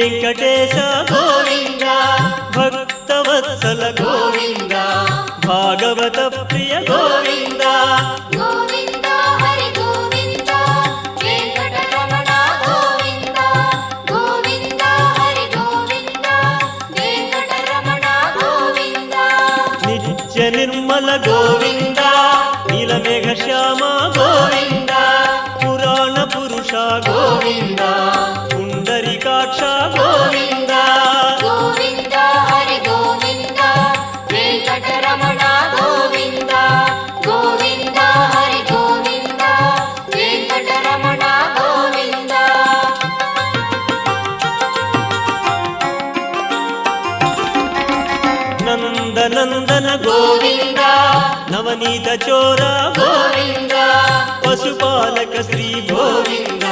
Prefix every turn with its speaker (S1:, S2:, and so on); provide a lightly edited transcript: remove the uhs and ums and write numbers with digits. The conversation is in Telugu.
S1: వెంకటేశ గోవింద భక్తవత్సల గోవింద భాగవత ప్రియ గోవింద
S2: గోవింద హరి గోవింద వెంకటరమణ గోవింద గోవింద హరి గోవింద వెంకటరమణ గోవింద
S1: నిత్య నిర్మల గోవింద నీలమేఘ శ్యామ గోవింద పురాణ పురుష గోవింద పుండరీకాక్ష గోవింద
S2: గోవింద హరి గోవింద వెంకటరమణ గోవింద గోవింద హరి గోవింద వెంకటరమణ గోవింద
S1: నందనందన గోవింద నవనీత చోర గోవింద పశుపాలక శ్రీ గోవింద